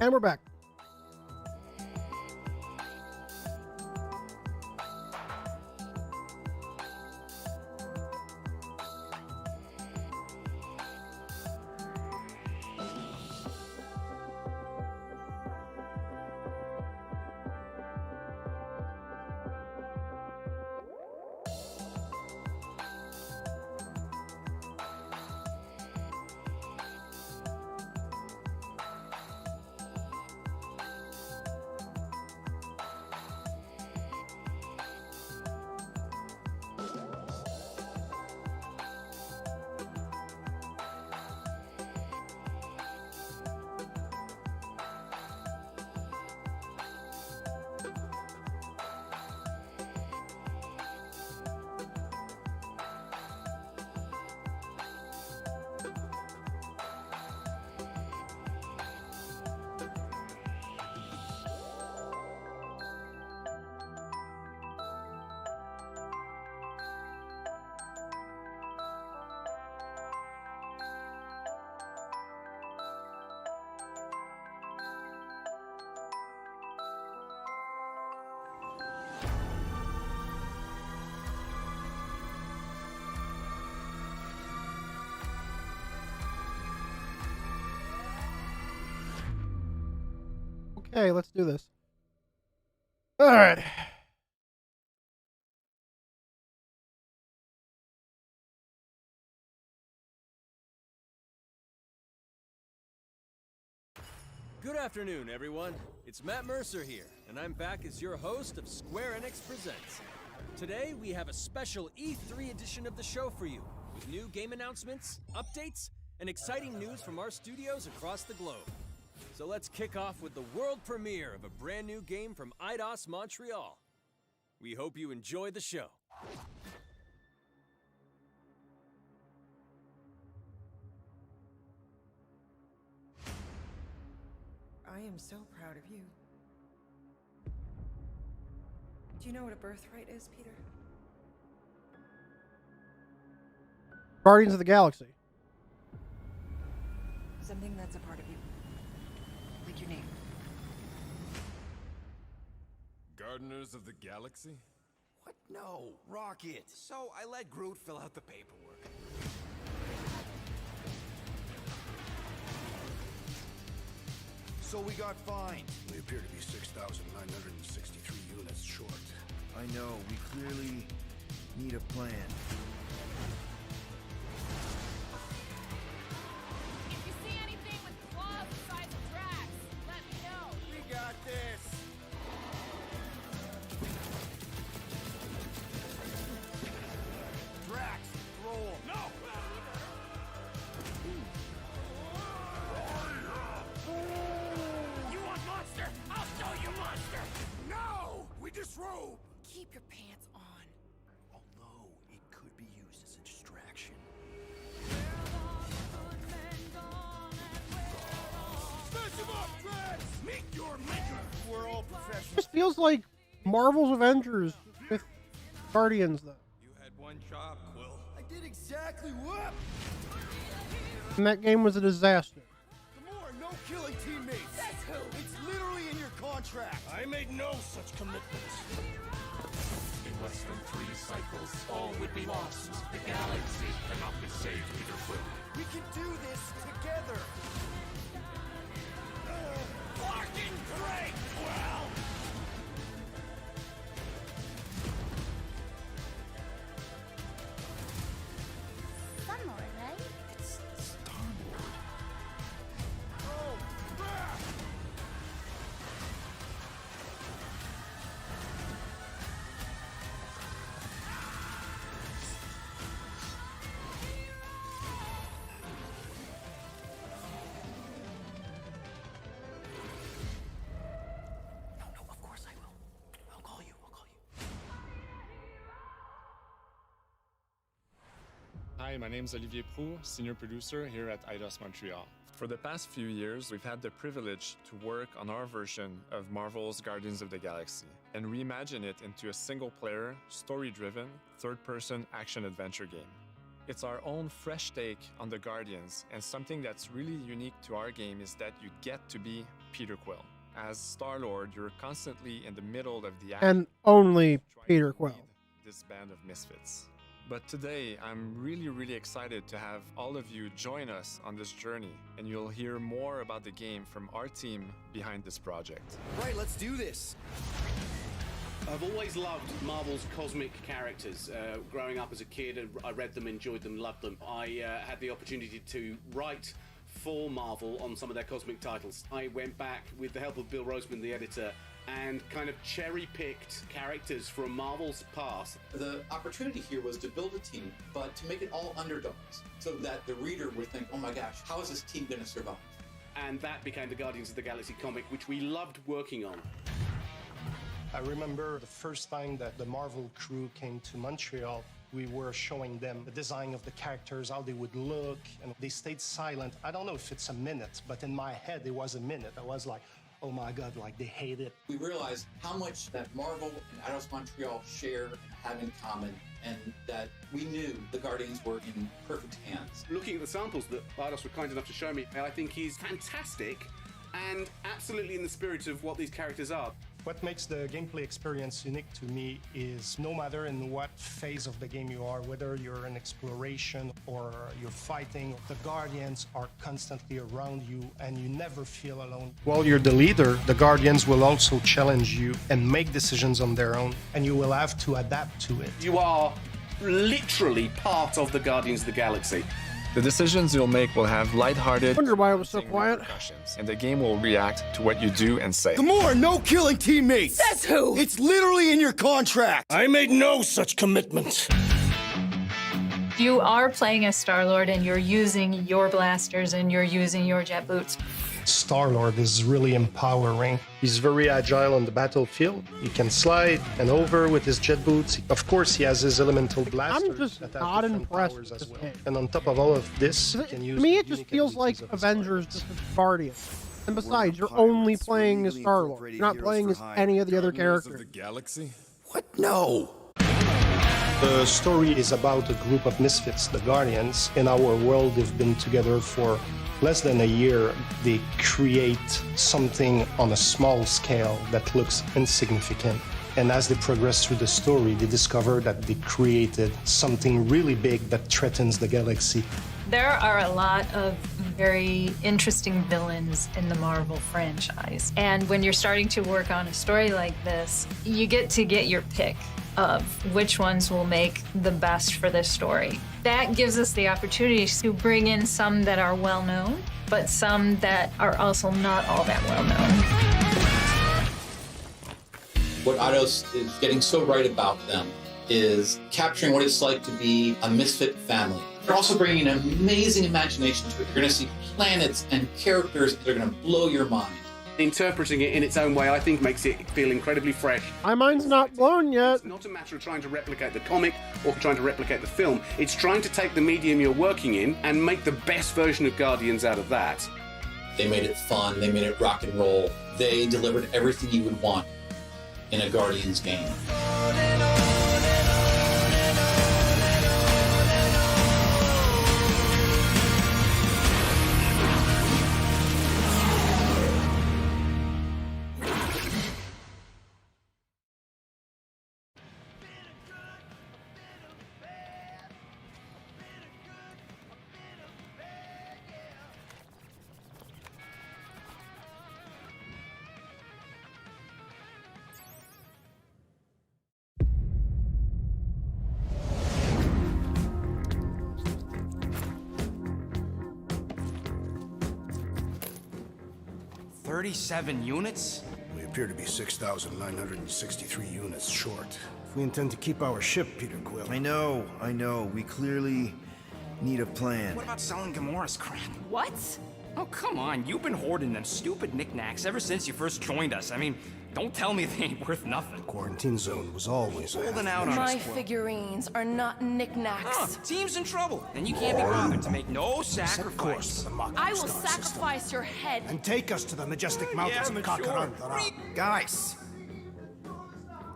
And we're back. Okay, let's do this. All right. Good afternoon, everyone. It's Matt Mercer here, and I'm back as your host of Square Enix Presents. Today, we have a special E3 edition of the show for you, with new game announcements, updates, and exciting news from our studios across the globe. So let's kick off with the world premiere of a brand new game from Eidos Montreal. We hope you enjoy the show. I am so proud of you. Do you know what a birthright is, Peter? Guardians of the Galaxy. Something that's a part of you. Like your name. Gardeners of the Galaxy? What? No, Rocket. So I let Groot fill out the paperwork. So we got fined. We appear to be 6,963 units short. I know, we clearly need a plan. If you see anything with claws the size of Drax, let me know. We got this! Drax, roll! No! You want monster? I'll show you monster! No! We disrobe! Keep your pants on. Although it could be used as a distraction. Smash him up, Drax! Meet your maker! We're all professionals. This feels like Marvel's Avengers with Guardians, though. You had one job, Quill. I did exactly what? And that game was a disaster. Gamora, no killing teammates! That's who! It's literally in your contract! I made no such commitments. In less than 3 cycles, all would be lost. The galaxy cannot be saved, Peter Quill. We can do this together! Fucking great, Quill! Sunlord, right? It's Star-Lord. Oh, crap! No, of course I will. I'll call you. Hi, my name is Olivier Proux, senior producer here at Eidos Montreal. For the past few years, we've had the privilege to work on our version of Marvel's Guardians of the Galaxy and reimagine it into a single-player, story-driven, third-person action-adventure game. It's our own fresh take on the Guardians, and something that's really unique to our game is that you get to be Peter Quill. As Star-Lord, you're constantly in the middle of the action. And only trying Peter to Quill. lead this band of misfits. But today, I'm really excited to have all of you join us on this journey, and you'll hear more about the game from our team behind this project. Right, let's do this. I've always loved Marvel's cosmic characters. Growing up as a kid, I read them, enjoyed them, loved them. I had the opportunity to write for Marvel on some of their cosmic titles. I went back with the help of Bill Roseman, the editor, and kind of cherry-picked characters from Marvel's past. The opportunity here was to build a team, but to make it all underdogs, so that the reader would think, oh my gosh, how is this team going to survive? And that became the Guardians of the Galaxy comic, which we loved working on. I remember the first time that the Marvel crew came to Montreal, we were showing them the design of the characters, how they would look, and they stayed silent. I don't know if it's a minute, but in my head, it was a minute. I was like, oh my God, like they hate it. We realized how much that Marvel and Eidos Montreal share and have in common, and that we knew the Guardians were in perfect hands. Looking at the samples that Eidos were kind enough to show me, I think he's fantastic and absolutely in the spirit of what these characters are. What makes the gameplay experience unique to me is no matter in what phase of the game you are, whether you're in exploration or you're fighting, the Guardians are constantly around you and you never feel alone. While you're the leader, the Guardians will also challenge you and make decisions on their own, and you will have to adapt to it. You are literally part of the Guardians of the Galaxy. The decisions you'll make will have lighthearted, Wonder why it was so quiet. repercussions, and the game will react to what you do and say. Gamora, no killing teammates! Says who? It's literally in your contract! I made no such commitment. You are playing as Star-Lord and you're using your blasters and you're using your jet boots. Star-Lord is really empowering. He's very agile on the battlefield. He can slide and over with his jet boots. Of course, he has his elemental blasters. I'm just that have not different impressed powers with as this well. game. And on top of all of this, he To can use me, the it just unique feels like abilities of his Avengers powers. just with Guardians. And besides, you're only playing as Star-Lord. You're not playing as any of the other Guardians characters. of the Galaxy? What? No! The story is about a group of misfits, the Guardians. In our world, they've been together for less than a year. They create something on a small scale that looks insignificant. And as they progress through the story, they discover that they created something really big that threatens the galaxy. There are a lot of very interesting villains in the Marvel franchise. And when you're starting to work on a story like this, you get to get your pick of which ones will make the best for this story. That gives us the opportunity to bring in some that are well known, but some that are also not all that well known. What Eidos is getting so right about them is capturing what it's like to be a misfit family. They're also bringing an amazing imagination to it. You're going to see planets and characters that are going to blow your mind. Interpreting it in its own way, I think, makes it feel incredibly fresh. My mind's not blown yet. It's not a matter of trying to replicate the comic or trying to replicate the film. It's trying to take the medium you're working in and make the best version of Guardians out of that. They made it fun. They made it rock and roll. They delivered everything you would want in a Guardians game. $37 units? We appear to be 6,963 units short. If we intend to keep our ship, Peter Quill. I know. We clearly need a plan. What about selling Gamora's crap? What? Oh, come on. You've been hoarding them stupid knickknacks ever since you first joined us. I mean, don't tell me they ain't worth nothing. Quarantine zone was always holding out on My us, Quill. figurines are not knickknacks. Huh, team's in trouble, and you can't be bothered to make no sacrifice. I will sacrifice your head. And take us to the majestic mountains of Kakarandara. Guys,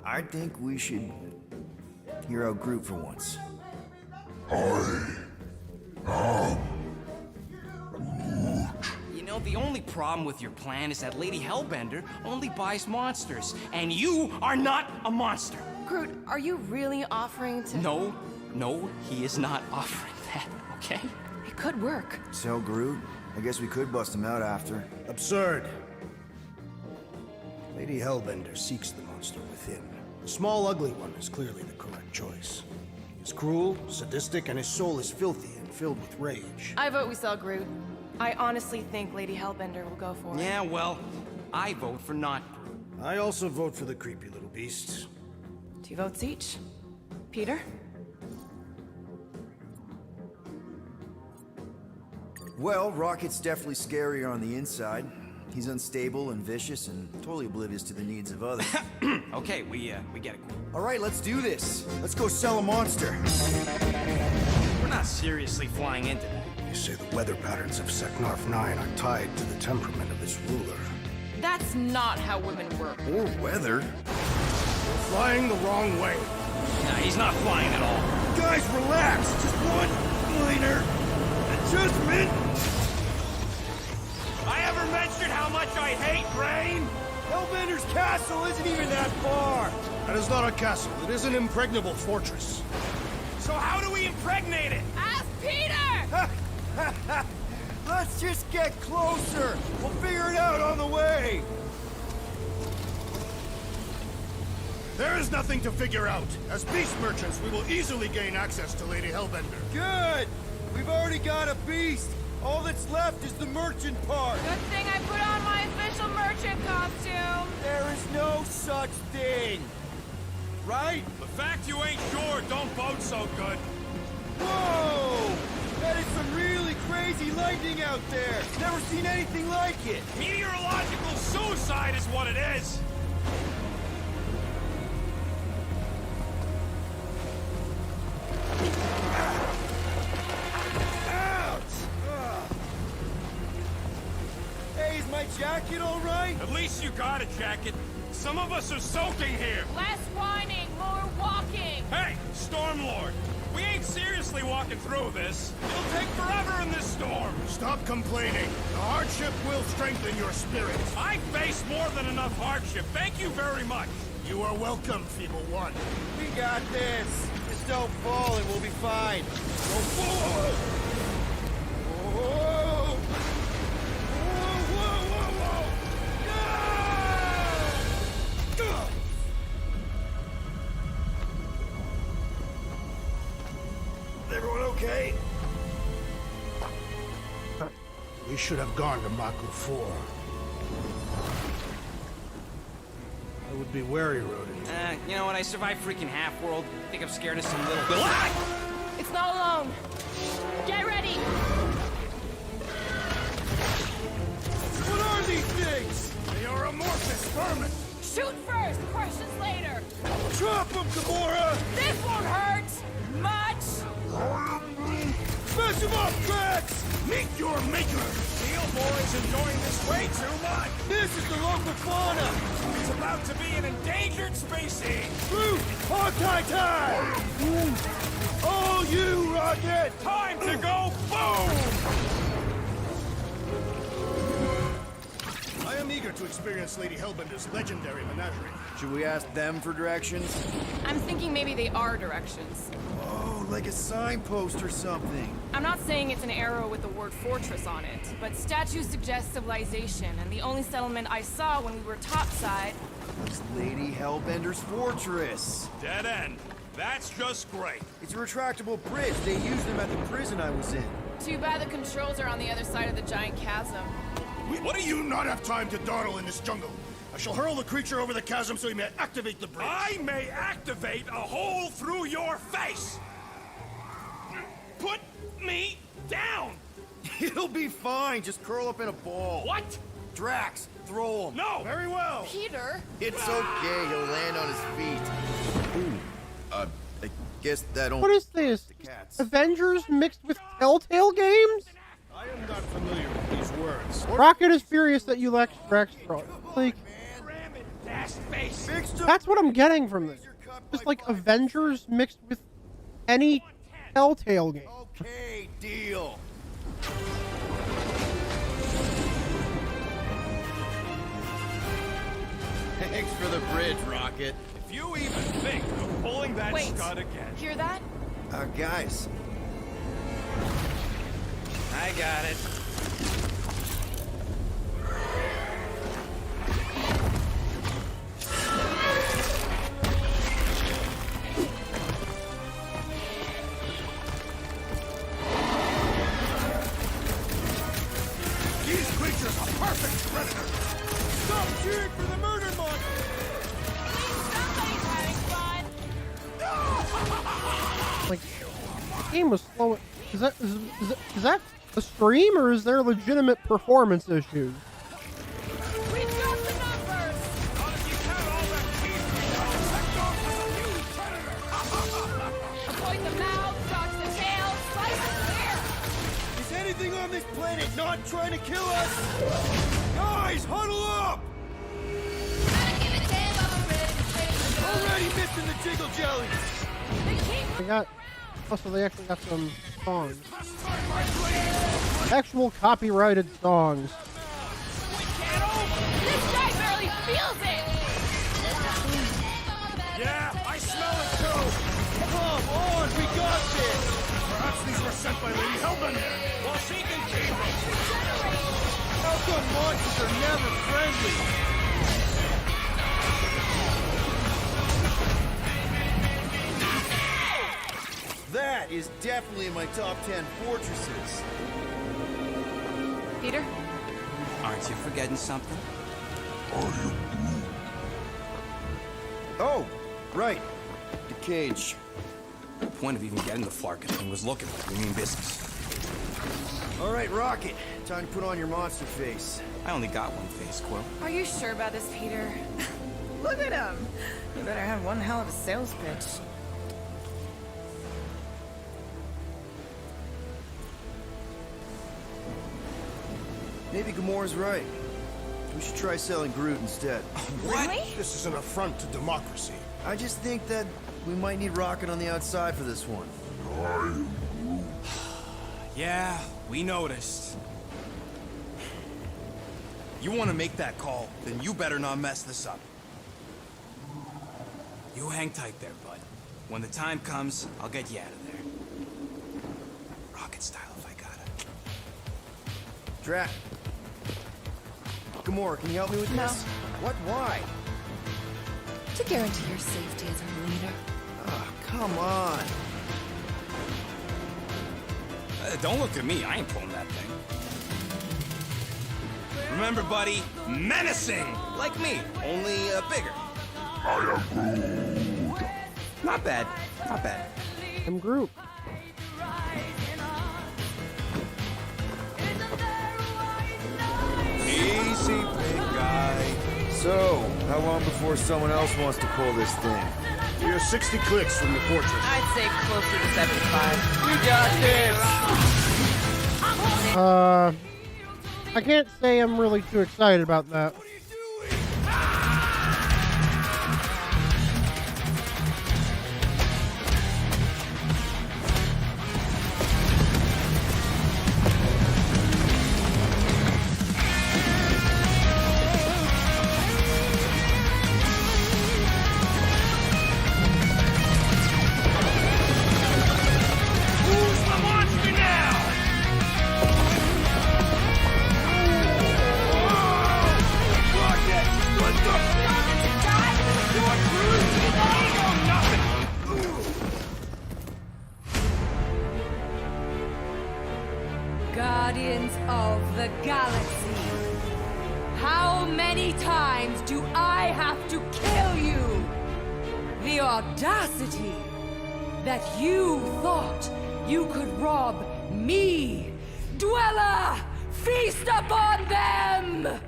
I think we should hear our group for once. You know, the only problem with your plan is that Lady Hellbender only buys monsters, and you are not a monster. Groot, are you really offering to... No, he is not offering that, okay? It could work. So, Groot, I guess we could bust him out after. Absurd. Lady Hellbender seeks the monster within. The small, ugly one is clearly the correct choice. He is cruel, sadistic, and his soul is filthy and filled with rage. I vote we sell Groot. I honestly think Lady Hellbender will go for it. Yeah, well, I vote for not Groot. I also vote for the creepy little beast. 2 votes each. Peter? Well, Rocket's definitely scarier on the inside. He's unstable and vicious and totally oblivious to the needs of others. Okay, we get it. All right, let's do this. Let's go sell a monster. We're not seriously flying into that. They say the weather patterns of Seknarf 9 are tied to the temperament of its ruler. That's not how women work. Or weather. We're flying the wrong way. Nah, he's not flying at all. Guys, relax. Just one minor adjustment. I ever mentioned how much I hate rain? Hellbender's castle isn't even that far. That is not a castle. It is an impregnable fortress. So how do we impregnate it? Ask Peter! Let's just get closer. We'll figure it out on the way. There is nothing to figure out. As beast merchants, we will easily gain access to Lady Hellbender. Good. We've already got a beast. All that's left is the merchant part. Good thing I put on my official merchant costume. There is no such thing. Right? The fact you ain't sure don't vote so good. Whoa! That is some really crazy lightning out there. Never seen anything like it. Meteorological suicide is what it is. Hey, is my jacket all right? At least you got a jacket. Some of us are soaking here. Less whining, more walking. Hey, Stormlord. We ain't seriously walking through this. It'll take forever in this storm. Stop complaining. The hardship will strengthen your spirit. I face more than enough hardship. Thank you very much. You are welcome, Feeble One. We got this. Just don't fall and we'll be fine. Oh, whoa! Whoa! Everyone okay? We should have gone to Maku 4. I would be wary, rodent. You know what? I survived freaking Half-World. Think I'm scared of some little... It's not alone. Get ready. What are these things? They are amorphous vermin. Shoot first, questions later. Drop them, Gamora! This won't hurt much. Smash them up, Drax! Meet your maker! Steel Boy's enjoying this way too much. This is the local fauna! It's about to be an endangered species. Groot! Hawkeye time! Oh, you, Rocket! Time to go boom! I am eager to experience Lady Hellbender's legendary menagerie. Should we ask them for directions? I'm thinking maybe they are directions. Oh, like a signpost or something. I'm not saying it's an arrow with the word fortress on it, but statues suggest civilization, and the only settlement I saw when we were topside... It's Lady Hellbender's fortress. Dead end. That's just great. It's a retractable bridge. They used them at the prison I was in. Too bad the controls are on the other side of the giant chasm. What do you not have time to dawdle in this jungle? I shall hurl the creature over the chasm so he may activate the bridge. I may activate a hole through your face. Put me down. It'll be fine. Just curl up in a ball. What? Drax, throw him. No. Very well. Peter? It's okay. He'll land on his feet. Ooh. I guess that don't... What is this? Cats. Avengers mixed with Telltale games? I am not familiar with these words. Rocket is furious that you lack Drax Troll. Like, Fixed him. that's what I'm getting from this. Just like Avengers mixed with any Telltale game. Okay, deal. Thanks for the bridge, Rocket. If you even think of pulling that Wait, stud again. hear that? Guys. I got it. These creatures are perfect predators. Stop cheering for the murder monster. Somebody's having fun. Like, the game was slow. Is that a stream or is there legitimate performance issues? We dropped the numbers. Avoid the mouth, dodge the tail, slice and clear. Is anything on this planet not trying to kill us? Guys, huddle up! Already missing the jiggle jelly. They got. Also, they actually got some songs. Actual copyrighted songs. This guy barely feels it. Yeah, I smell it too. Come on, we got this. Perhaps these were sent by Lady Hellbender. Well, she can keep them. How come monsters are never friendly? That is definitely in my top 10 fortresses. Peter? Aren't you forgetting something? Oh, right. The cage. The point of even getting the Flarkin thing was looking like we mean business. All right, Rocket. Time to put on your monster face. I only got one face, Quill. Are you sure about this, Peter? Look at him. You better have one hell of a sales pitch. Maybe Gamora's right. We should try selling Groot instead. Really? This is an affront to democracy. I just think that we might need Rocket on the outside for this one. Yeah, we noticed. You want to make that call, then you better not mess this up. You hang tight there, bud. When the time comes, I'll get you out of there. Rocket style if I gotta. Drat. Gamora, can you help me with No. this? What? Why? To guarantee your safety as a leader. Ah, come on. Don't look at me, I ain't pulling that thing. Remember, buddy, menacing! Like me, only bigger. Not bad, not bad. I'm Groot. Easy, big guy. So, how long before someone else wants to pull this thing? You're 60 clicks from the fortress. I'd say closer to 75. We got this! I can't say I'm really too excited about that. Who's the monster now? Rocket! What the? You're through! Nothing! Guardians of the Galaxy. How many times do I have to kill you? The audacity that you thought you could rob me, Dweller! Feast upon them!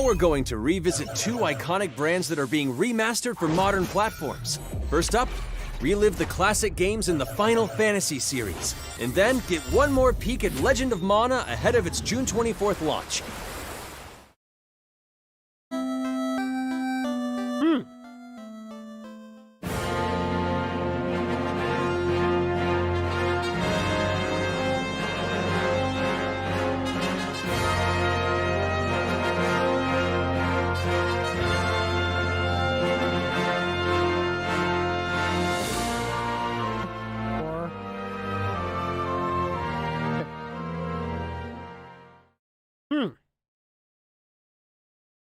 Now we're going to revisit two iconic brands that are being remastered for modern platforms. First up, relive the classic games in the Final Fantasy series, and then get one more peek at Legend of Mana ahead of its June 24th launch.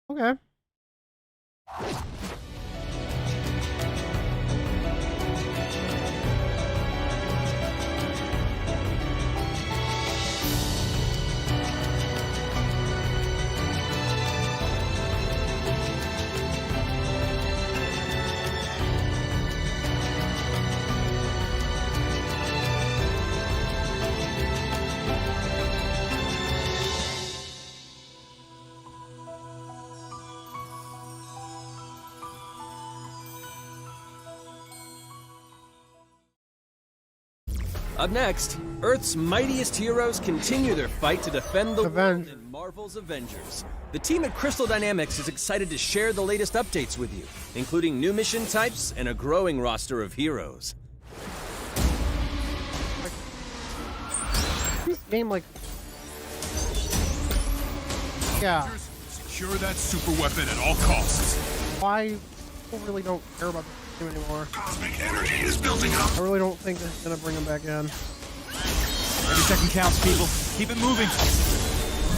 Okay. Up next, Earth's mightiest heroes continue their fight to defend the world in Marvel's Avengers. The team at Crystal Dynamics is excited to share the latest updates with you, including new mission types and a growing roster of heroes. This game, like... Yeah. Secure that super weapon at all costs. Why? People really don't care about this game anymore. Cosmic energy is building up. I really don't think this is gonna bring them back in. Every second counts, people. Keep it moving.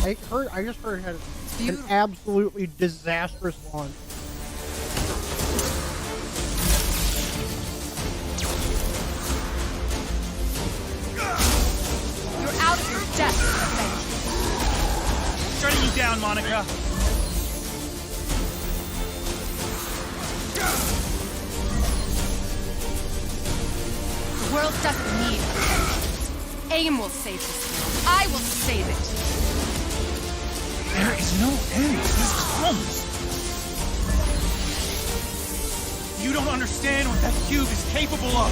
I just heard it had an absolutely disastrous launch. You're out of your depth, Avenger. Shutting you down, Monica. The world doesn't need us. AIM will save this world. I will save it. There is no end to these crumbs. You don't understand what that cube is capable of.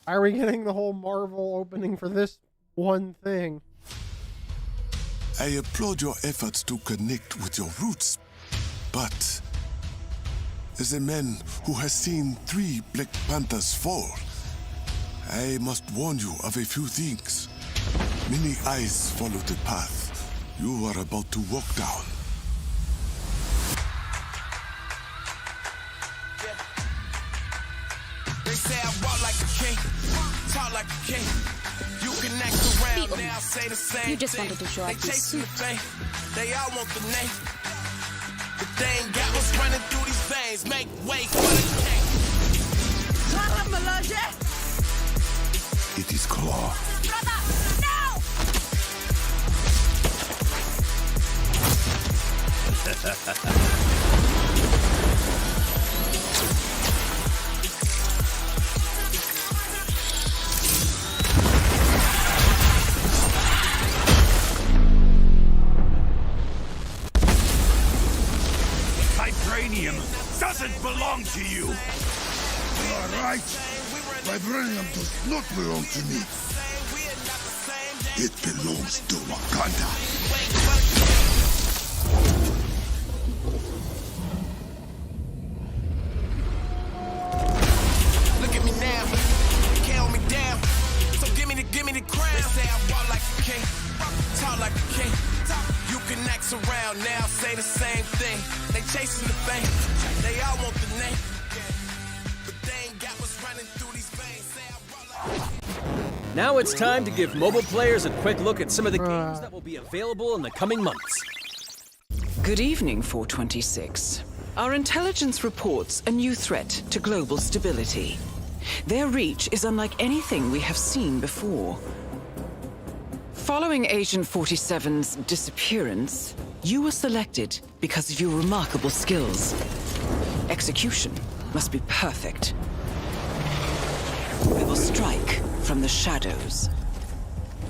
Why are we getting the whole Marvel opening for this one thing? I applaud your efforts to connect with your roots, but as a man who has seen 3 Black Panthers fall, I must warn you of a few things. Many eyes follow the path you are about to walk down. They say I walk like a king, talk like a king. You can act around now, say the same. You just wanted to show off your suit. They all want the name, but they ain't got what's running through these veins. Make way for the king. It is Claw. Vibranium doesn't belong to you. All right. Vibranium does not belong to me. It belongs to Wakanda. Look at me now, can't hold me down. So give me the crown. They say I walk like a king, talk like a king. You can act around now, say the same thing. They chasing the fame, they all want the name, but they ain't got what's running through these Now it's time to give mobile players a quick look at some of the games that will be available in the coming months. Good evening, 426. Our intelligence reports a new threat to global stability. Their reach is unlike anything we have seen before. Following Agent 47's disappearance, you were selected because of your remarkable skills. Execution must be perfect. We will strike from the shadows,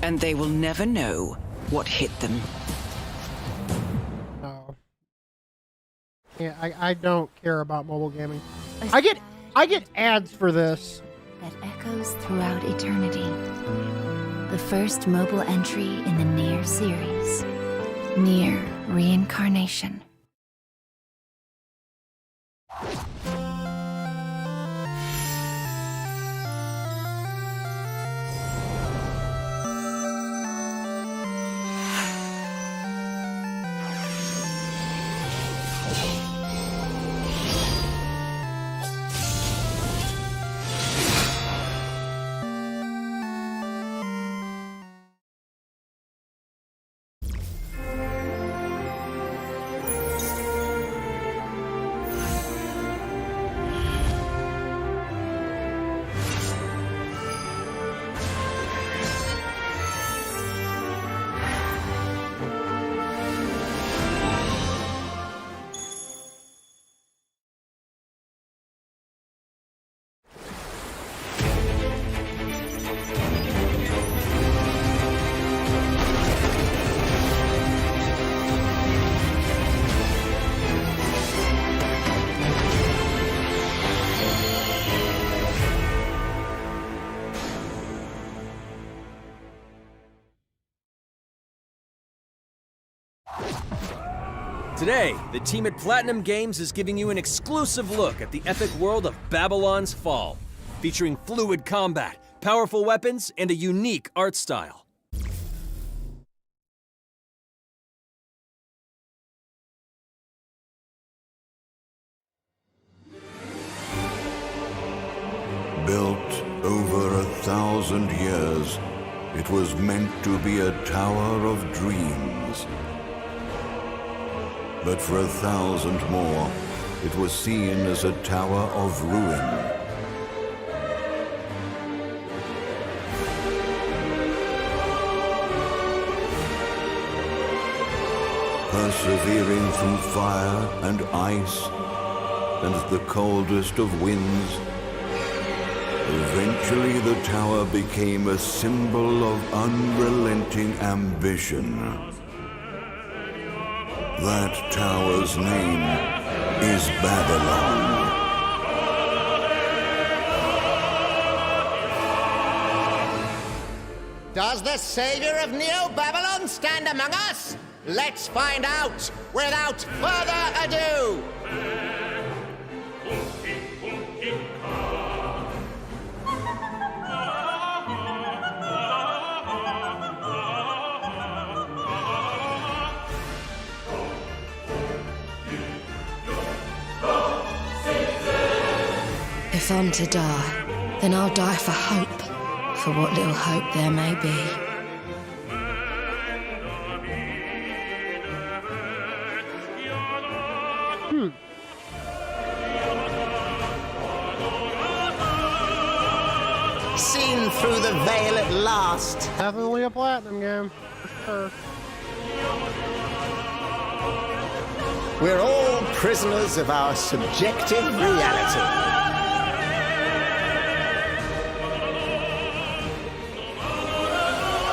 and they will never know what hit them. No. Yeah, I don't care about mobile gaming. I get ads for this. That echoes throughout eternity. The first mobile entry in the Nier series. Nier Reincarnation. Today, the team at Platinum Games is giving you an exclusive look at the epic world of Babylon's Fall, featuring fluid combat, powerful weapons, and a unique art style. Built over 1,000 years, it was meant to be a tower of dreams. But for 1,000 more, it was seen as a tower of ruin. Persevering through fire and ice and the coldest of winds, eventually the tower became a symbol of unrelenting ambition. That tower's name is Babylon. Does the savior of Neo-Babylon stand among us? Let's find out without further ado! If I'm to die, then I'll die for hope, for what little hope there may be. Seen through the veil at last. Definitely a Platinum game, for sure. We're all prisoners of our subjective reality.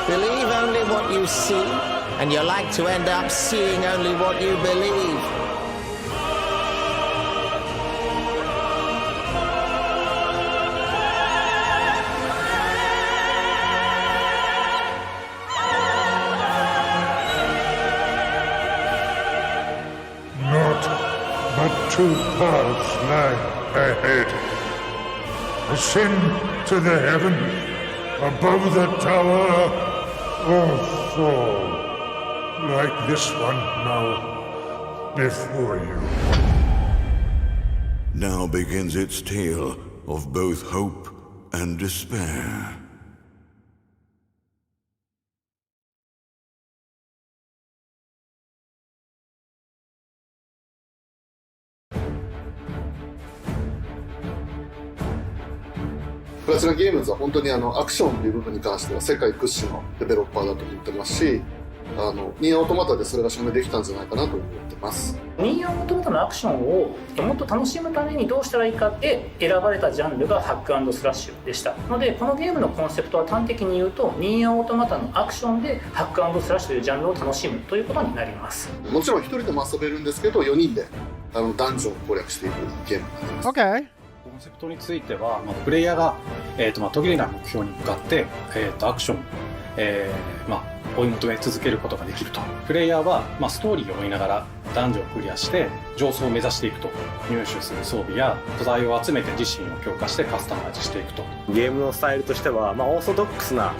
Believe only what you see, and you're like to end up seeing only what you believe. Not but two paths lie ahead. Ascend to the heaven above the tower, or fall like this one now before you. Now begins its tale of both hope and despair. プラチナゲームズは本当にアクションという部分に関しては世界屈指のデベロッパーだと思ってますし、ニーアオートマタでそれが証明できたんじゃないかなと思ってます。ニーアオートマタのアクションをもっと楽しむためにどうしたらいいかって選ばれたジャンルがハック&スラッシュでしたので、このゲームのコンセプトは端的に言うと、ニーアオートマタのアクションでハック&スラッシュというジャンルを楽しむということになります。もちろん1人でも遊べるんですけど、4人でダンジョンを攻略していくゲームになります。Okay. コンセプトについては、プレイヤーが、途切れない目標に向かって、アクション、追い求め続けることができると。プレイヤーは、ストーリーを追いながらダンジョンをクリアして上層を目指していくと。入手する装備や素材を集めて自身を強化してカスタマイズしていくと。ゲームのスタイルとしては、オーソドックスな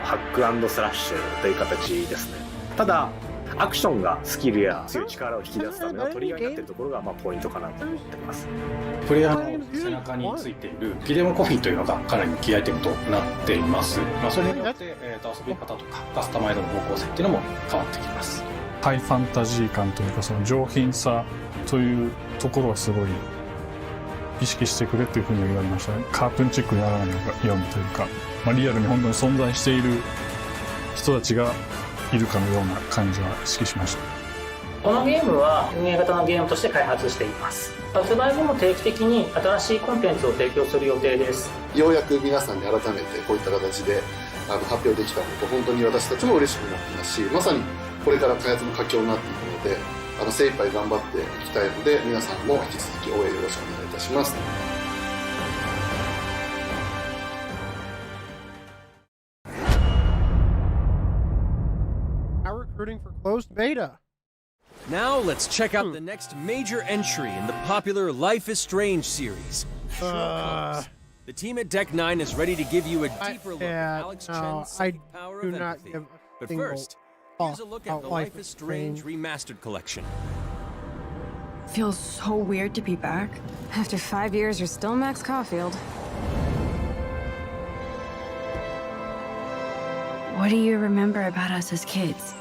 ハック&スラッシュという形ですね。ただアクションがスキルや強い力を引き出すためのトリガーになっているところがポイントかなと思っています。プレイヤーの背中についているギデモコインというのがかなりキーアイテムとなっています。それによって、遊び方とかカスタマイズの方向性っていうのも変わってきます。ハイファンタジー感というか、その上品さというところはすごい意識してくれっていうふうに言われましたね。カートゥーンチックにやらないようにというか、リアルに本当に存在している人たちがいるかのような感じは意識しました。このゲームは運営型のゲームとして開発しています。発売後も定期的に新しいコンテンツを提供する予定です。ようやく皆さんに改めてこういった形で発表できたこと、本当に私たちも嬉しくなってますし、まさにこれから開発の佳境になっていくので、精一杯頑張っていきたいので、皆さんも引き続き応援よろしくお願いいたします。Recruiting for closed beta. Now let's check out the next major entry in the popular Life is Strange series. The team at Deck 9 is ready to give you a deeper look at Alex Chen's psychic power of empathy. But first, here's a look at the Life is Strange Remastered Collection. Feels so weird to be back. After 5 years, you're still Max Caulfield. What do you remember about us as kids?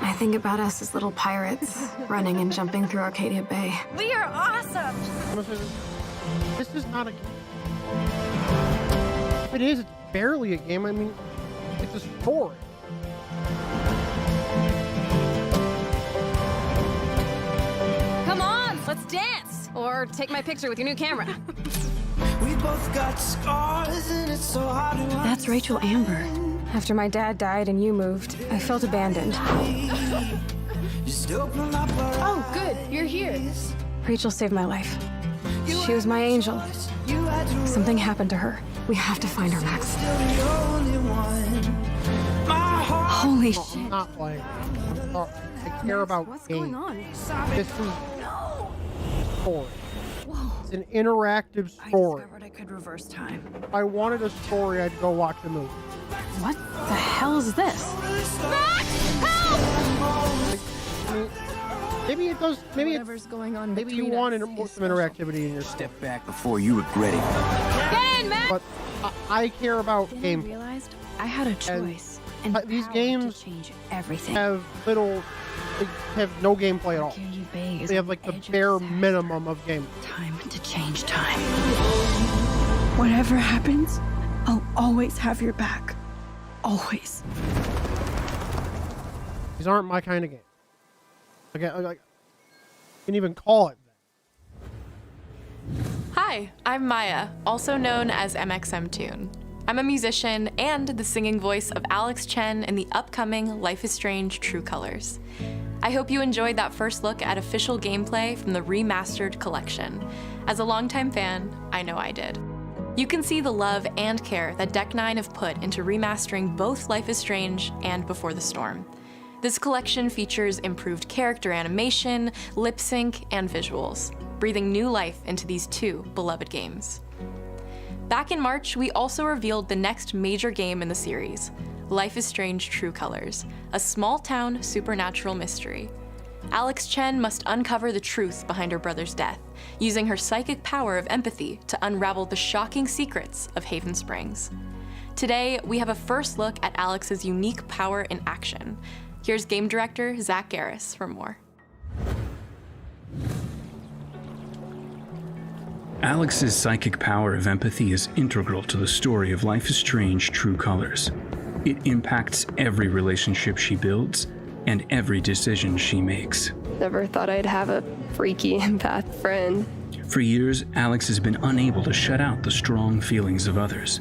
I think about us as little pirates, running and jumping through Arcadia Bay. We are awesome! This is not a game. If it is, it's barely a game. I mean, it's a story. Come on, let's dance! Or take my picture with your new camera. We both got scars and it's so hard to That's Rachel Amber. After my dad died and you moved, I felt abandoned. Oh, good, you're here. Rachel saved my life. She was my angel. Something happened to her. We have to find her, Max. Holy shit. I'm not playing. I care about What's games. going on? This is a story. It's an interactive story. I discovered I could reverse time. If I wanted a story, I'd go watch a movie. What the hell is this? I mean, maybe it does. Maybe Whatever's going on. Maybe you wanted some interactivity in your Step back before you regret it. Get in, Matt! But I care about Then gameplay. I realized I had a choice. And these power games to change everything. have little. They have no gameplay at all. Arcadia Bay is They have like the bare minimum of gameplay. Time to change time. Whatever happens, I'll always have your back. Always. These aren't my kind of game. Like, you can even call it that. Hi, I'm Maya, also known as MXMTune. I'm a musician and the singing voice of Alex Chen in the upcoming Life is Strange True Colors. I hope you enjoyed that first look at official gameplay from the remastered collection. As a longtime fan, I know I did. You can see the love and care that Deck 9 have put into remastering both Life is Strange and Before the Storm. This collection features improved character animation, lip sync, and visuals, breathing new life into these two beloved games. Back in March, we also revealed the next major game in the series, Life is Strange True Colors, a small-town supernatural mystery. Alex Chen must uncover the truth behind her brother's death, using her psychic power of empathy to unravel the shocking secrets of Haven Springs. Today, we have a first look at Alex's unique power in action. Here's game director Zach Garris for more. Alex's psychic power of empathy is integral to the story of Life is Strange: True Colors. It impacts every relationship she builds and every decision she makes. Never thought I'd have a freaky empath friend. For years, Alex has been unable to shut out the strong feelings of others,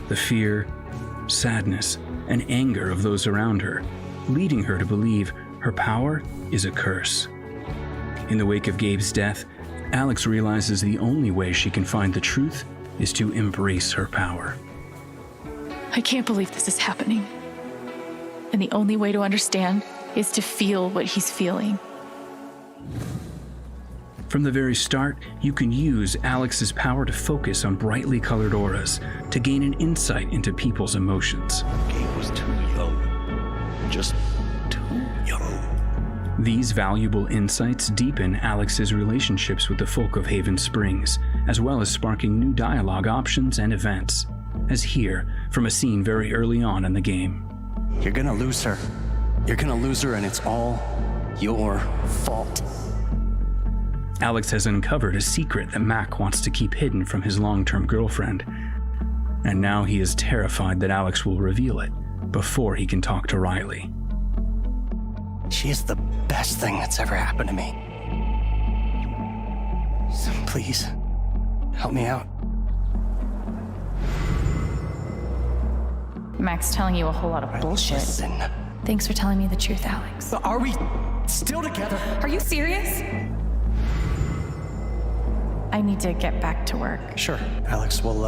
the fear, sadness, and anger of those around her, leading her to believe her power is a curse. In the wake of Gabe's death, Alex realizes the only way she can find the truth is to embrace her power. I can't believe this is happening. And the only way to understand is to feel what he's feeling. From the very start, you can use Alex's power to focus on brightly colored auras to gain an insight into people's emotions. Gabe was too young. Just too young. These valuable insights deepen Alex's relationships with the folk of Haven Springs, as well as sparking new dialogue options and events, as here from a scene very early on in the game. You're gonna lose her. You're gonna lose her, and it's all your fault. Alex has uncovered a secret that Mac wants to keep hidden from his long-term girlfriend, and now he is terrified that Alex will reveal it before he can talk to Riley. She is the best thing that's ever happened to me. So please, help me out. Mac's telling you a whole lot of bullshit. Listen. Thanks for telling me the truth, Alex. Are we still together? Are you serious? I need to get back to work. Sure, Alex, we'll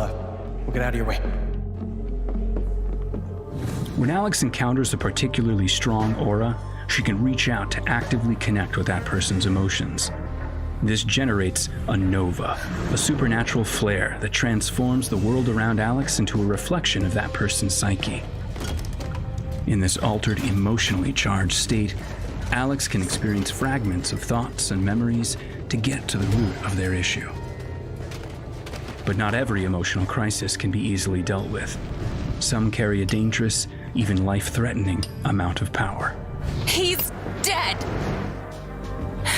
get out of your way. When Alex encounters a particularly strong aura, she can reach out to actively connect with that person's emotions. This generates a nova, a supernatural flare that transforms the world around Alex into a reflection of that person's psyche. In this altered, emotionally charged state, Alex can experience fragments of thoughts and memories to get to the root of their issue. But not every emotional crisis can be easily dealt with. Some carry a dangerous, even life-threatening amount of power. He's dead!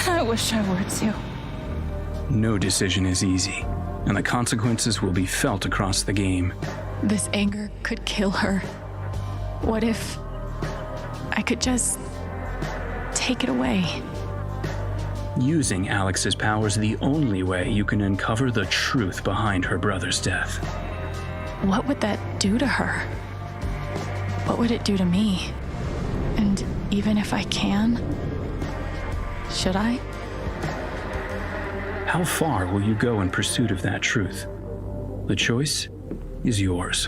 I wish I were too. No decision is easy, and the consequences will be felt across the game. This anger could kill her. What if I could just take it away? Using Alex's power is the only way you can uncover the truth behind her brother's death. What would that do to her? What would it do to me? And even if I can, should I? How far will you go in pursuit of that truth? The choice is yours.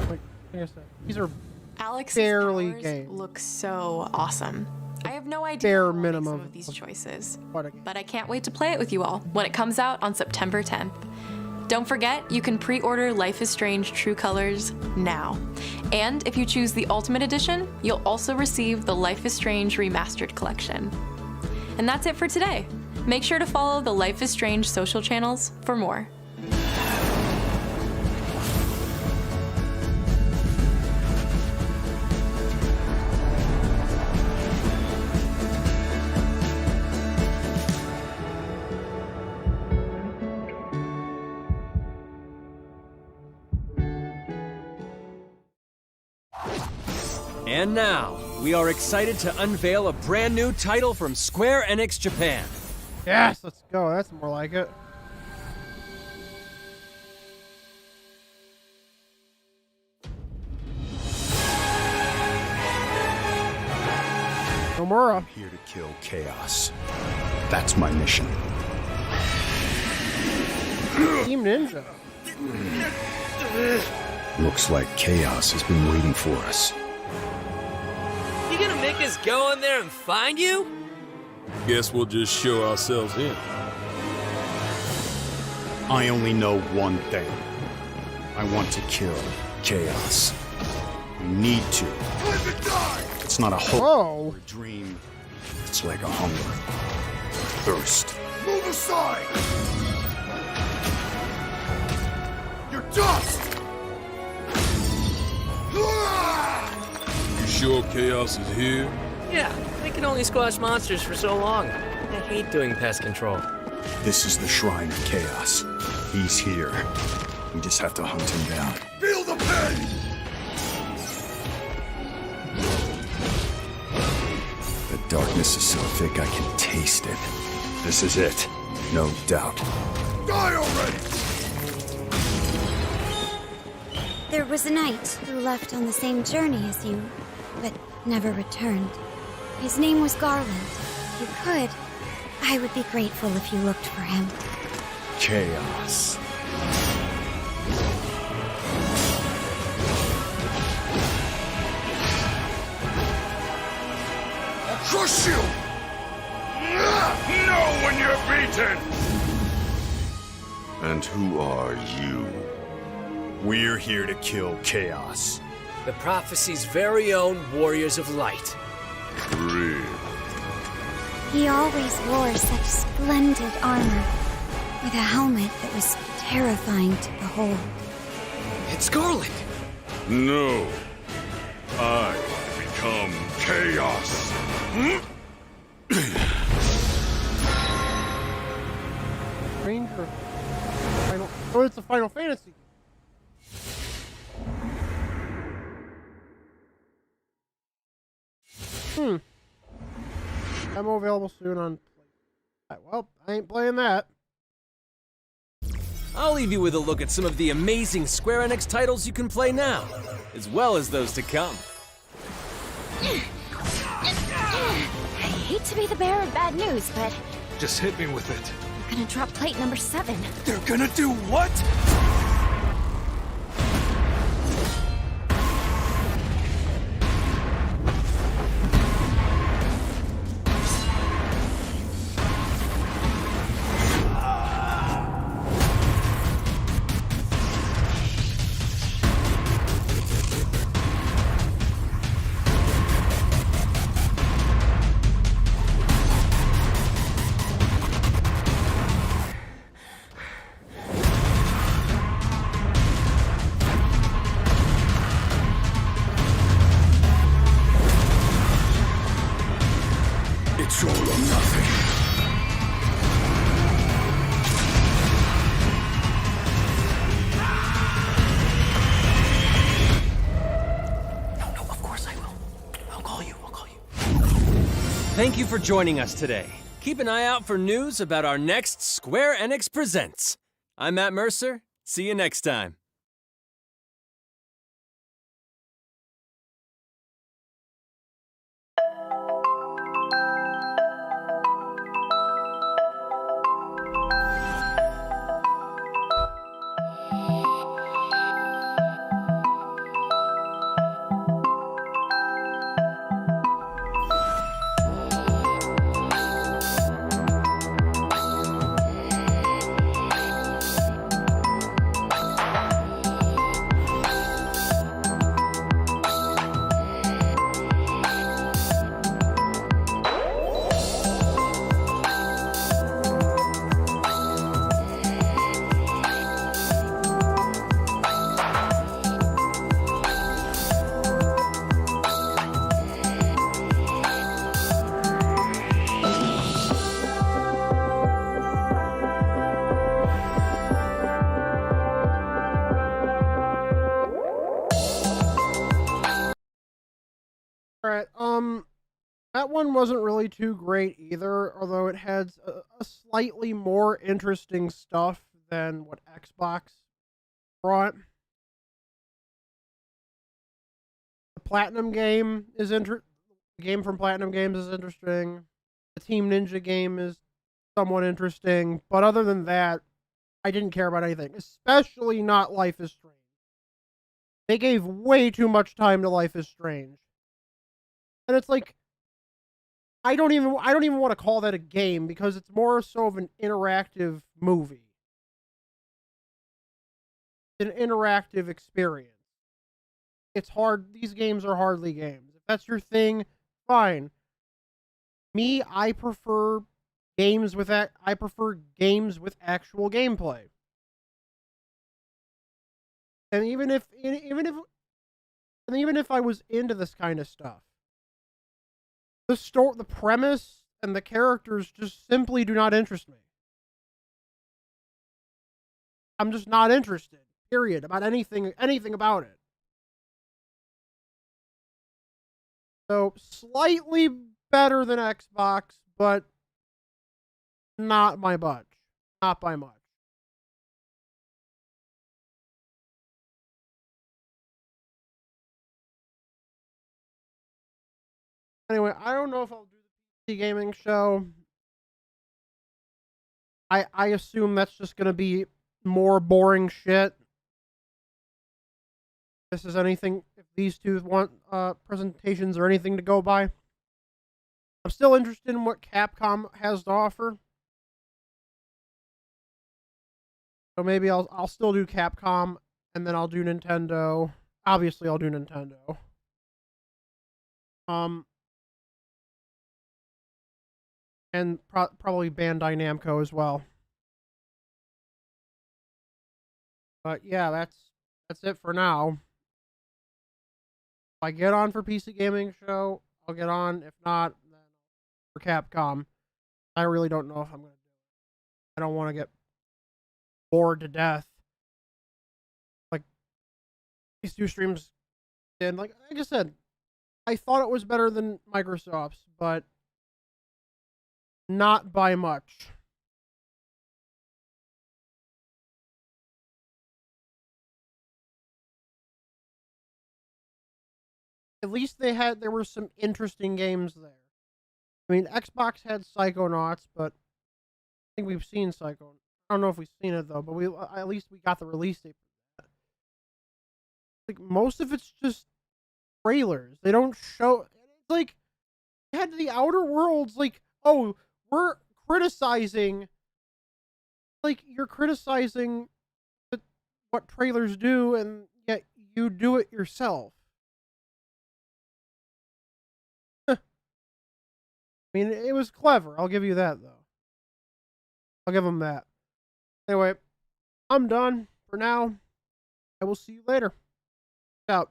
Wait, these are Alex's barely powers game. look so awesome. I have no idea Bare how I'll make minimum some of these choices, what a game. but I can't wait to play it with you all when it comes out on September 10th. Don't forget, you can pre-order Life is Strange: True Colors now. And if you choose the Ultimate Edition, you'll also receive the Life is Strange Remastered Collection. And that's it for today. Make sure to follow the Life is Strange social channels for more. And now, we are excited to unveil a brand new title from Square Enix Japan. Yes, let's go. That's more like it. Nomura. Here to kill chaos. That's my mission. Team Ninja. Looks like chaos has been waiting for us. You gonna make us go in there and find you? Guess we'll just show ourselves in. I only know one thing. I want to kill chaos. I need to. It's not a hope or a dream. It's like a hunger. Thirst. Move aside! You're dust! You sure chaos is here? Yeah, they can only squash monsters for so long. I hate doing pest control. This is the Shrine of Chaos. He's here. We just have to hunt him down. Feel the pain! The darkness is so thick I can taste it. This is it. No doubt. Die already! There was a knight who left on the same journey as you, but never returned. His name was Garland. If you could, I would be grateful if you looked for him. Chaos. I'll crush you! Know when you're beaten! And who are you? We're here to kill Chaos. The prophecy's very own Warriors of Light. Real. He always wore such splendid armor, with a helmet that was terrifying to behold. It's Garland! No. I become Chaos. Ranger. Final. Oh, it's a Final Fantasy. Demo available soon on. Well, I ain't playing that. I'll leave you with a look at some of the amazing Square Enix titles you can play now, as well as those to come. I hate to be the bearer of bad news, but Just hit me with it. we're gonna drop plate number 7. They're gonna do what? It's all or nothing. No, of course I will. I'll call you. Thank you for joining us today. Keep an eye out for news about our next Square Enix Presents. I'm Matt Mercer. See you next time. Alright, that one wasn't really too great either, although it had a slightly more interesting stuff than what Xbox brought. The Platinum game is the game from Platinum Games is interesting. The Team Ninja game is somewhat interesting, but other than that, I didn't care about anything, especially not Life is Strange. They gave way too much time to Life is Strange. And it's like, I don't even want to call that a game because it's more so of an interactive movie. An interactive experience. It's hard. These games are hardly games. If that's your thing, fine. Me, I prefer games with actual gameplay. And even if I was into this kind of stuff, the premise and the characters just simply do not interest me. I'm just not interested. Period. About anything about it. So slightly better than Xbox, but not by much. Not by much. Anyway, I don't know if I'll do the PC gaming show. I assume that's just gonna be more boring shit. This is anything, if these two want presentations or anything to go by. I'm still interested in what Capcom has to offer. So maybe I'll still do Capcom, and then I'll do Nintendo. Obviously, I'll do Nintendo. And probably Bandai Namco as well. But yeah, that's it for now. If I get on for PC Gaming Show, I'll get on. If not, then for Capcom. I really don't know if I'm going to do it. I don't want to get bored to death. Like, these two streams did. Like I just said, I thought it was better than Microsoft's, but not by much. At least there were some interesting games there. I mean, Xbox had Psychonauts, but I think we've seen Psychonauts. I don't know if we've seen it though, but at least we got the release date for that. Like, most of it's just trailers. They don't show. It's like, they had the Outer Worlds. Like, oh, we're criticizing. Like, you're criticizing what trailers do, and yet you do it yourself. I mean, it was clever. I'll give you that, though. I'll give them that. Anyway, I'm done for now. I will see you later. Out.